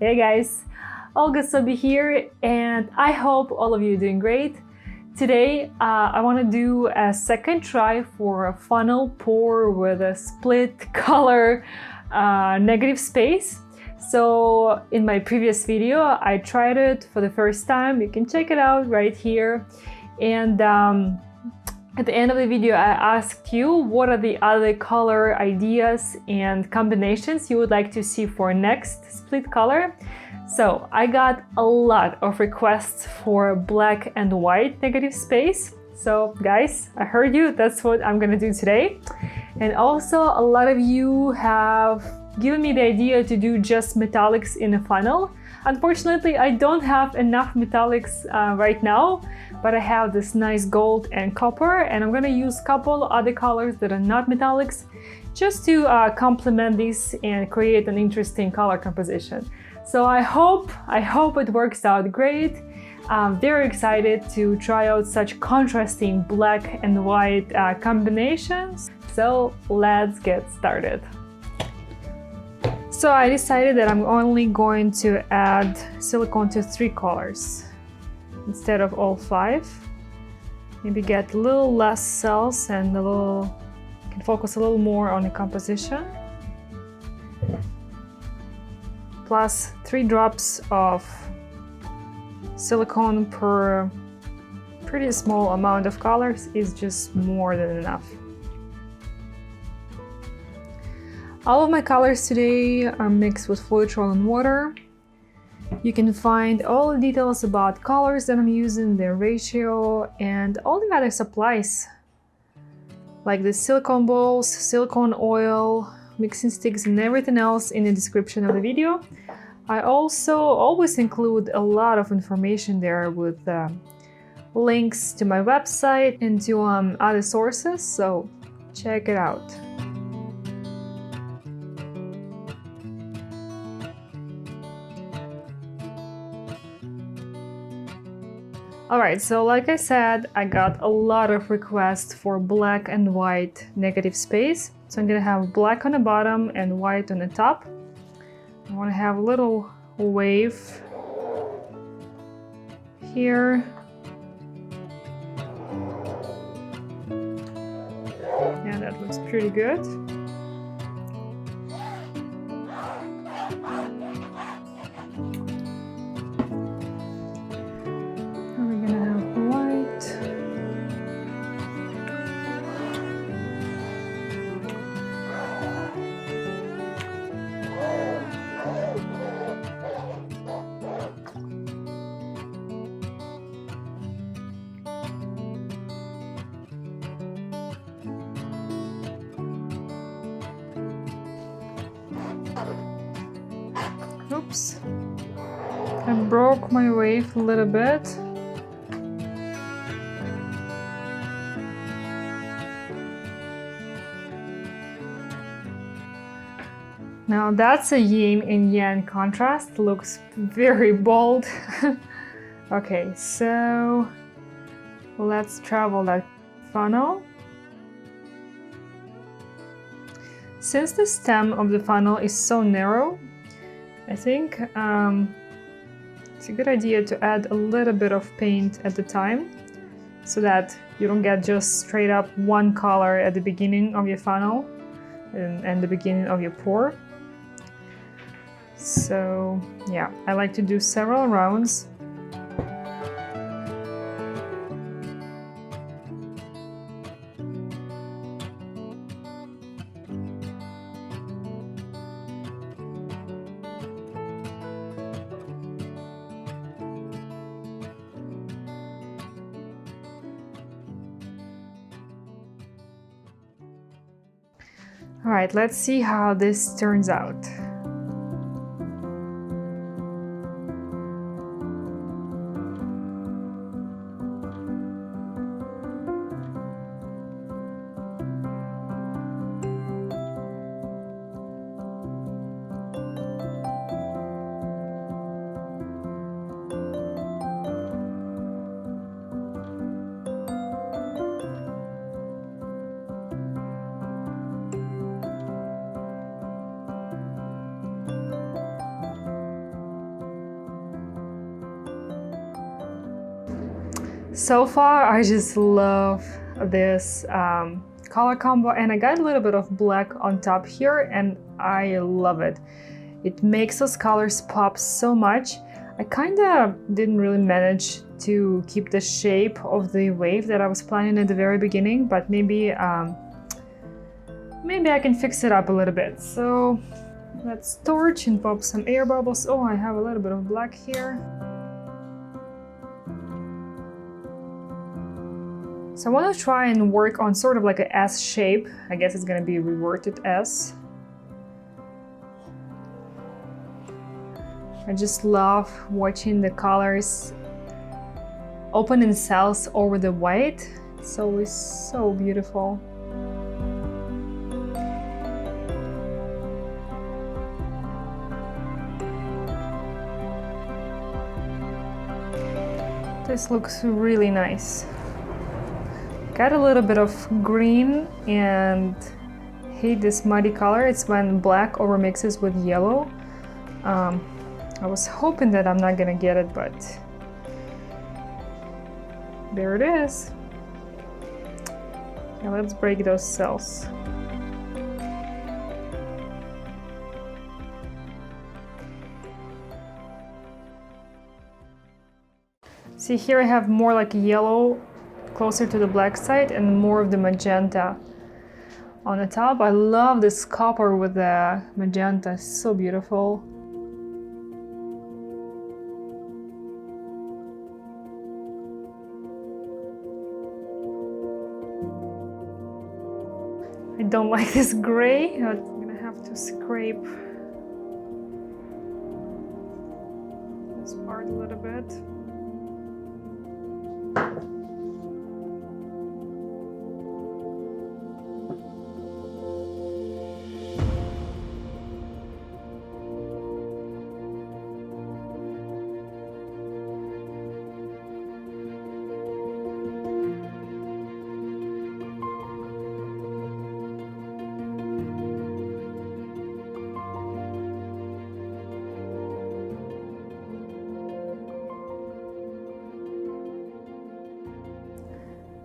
Hey guys, Olga Soby here, and I hope all of you are doing great. Today I want to do a second try for a funnel pour with a split color negative space. So in my previous video I tried it for the first time. You can check it out right here. And at the end of the video I asked you what are the other color ideas and combinations you would like to see for next split color. So I got a lot of requests for black and white negative space. So guys, I heard you, that's what I'm gonna do today. And also a lot of you have given me the idea to do just metallics in a funnel. Unfortunately, I don't have enough metallics right now, but I have this nice gold and copper, and I'm gonna use a couple other colors that are not metallics just to complement this and create an interesting color composition. So I hope it works out great. I'm very excited to try out such contrasting black and white combinations. So let's get started. So I decided that I'm only going to add silicone to 3 colors instead of all 5. Maybe get a little less cells and can focus a little more on the composition. Plus 3 drops of silicone per pretty small amount of colors is just more than enough. All of my colors today are mixed with Floetrol and water. You can find all the details about colors that I'm using, their ratio, and all the other supplies like the silicone balls, silicone oil, mixing sticks, and everything else in the description of the video. I also always include a lot of information there with links to my website and to other sources, so check it out. Alright, so like I said, I got a lot of requests for black and white negative space. So I'm gonna have black on the bottom and white on the top. I want to have a little wave here. Yeah, that looks pretty good. We're gonna have white. Oops, I broke my wave a little bit. Now that's a yin and yang contrast, looks very bold. Okay, so let's travel that funnel. Since the stem of the funnel is so narrow, I think it's a good idea to add a little bit of paint at the time so that you don't get just straight up one color at the beginning of your funnel and the beginning of your pour. So yeah, I like to do several rounds. All right, let's see how this turns out. So far, I just love this color combo, and I got a little bit of black on top here, and I love it. It makes those colors pop so much. I kind of didn't really manage to keep the shape of the wave that I was planning at the very beginning, but maybe maybe I can fix it up a little bit. So let's torch and pop some air bubbles. Oh, I have a little bit of black here. So I want to try and work on sort of like a S shape. I guess it's going to be reverted S. I just love watching the colors open in cells over the white. It's always so beautiful. This looks really nice. Got a little bit of green, and hate this muddy color. It's when black overmixes with yellow. I was hoping that I'm not gonna get it, but there it is. Now let's break those cells. See, here I have more like yellow closer to the black side and more of the magenta on the top. I love this copper with the magenta, it's so beautiful. I don't like this gray. I'm gonna have to scrape this part a little bit.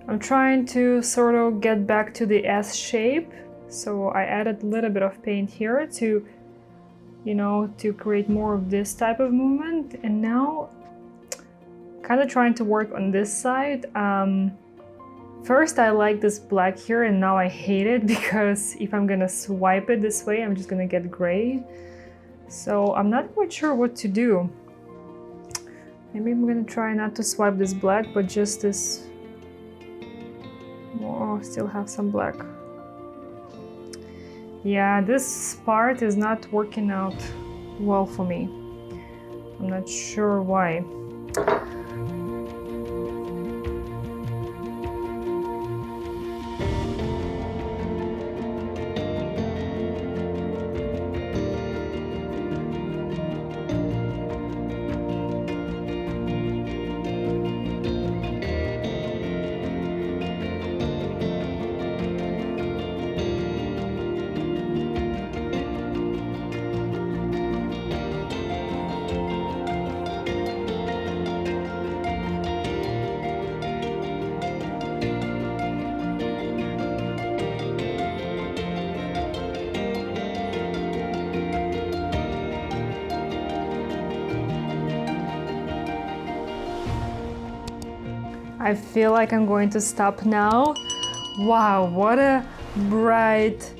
I'm trying to sort of get back to the S shape, so I added a little bit of paint here to, you know, to create more of this type of movement. And now kind of trying to work on this side. First I like this black here, and now I hate it because if I'm gonna swipe it this way, I'm just gonna get gray. So I'm not quite sure what to do. Maybe I'm gonna try not to swipe this black, but just this. Oh, still have some black. Yeah, this part is not working out well for me. I'm not sure why. I feel like I'm going to stop now. Wow, what a bright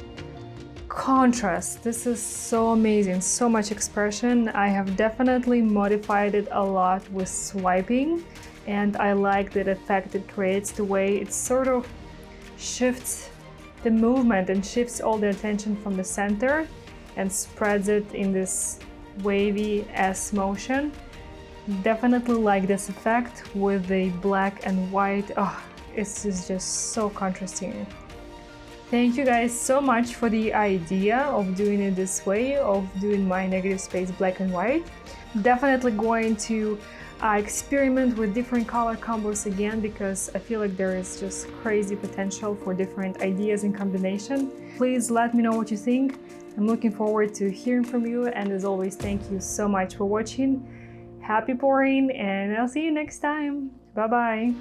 contrast. This is so amazing, so much expression. I have definitely modified it a lot with swiping, and I like the effect it creates, the way it sort of shifts the movement and shifts all the attention from the center and spreads it in this wavy S motion. Definitely like this effect with the black and white. Oh, it's just so contrasting. Thank you guys so much for the idea of doing it this way, of doing my negative space black and white. Definitely going to experiment with different color combos again, because I feel like there is just crazy potential for different ideas and combination. Please let me know what you think. I'm looking forward to hearing from you, and as always, thank you so much for watching. Happy pouring, and I'll see you next time. Bye bye.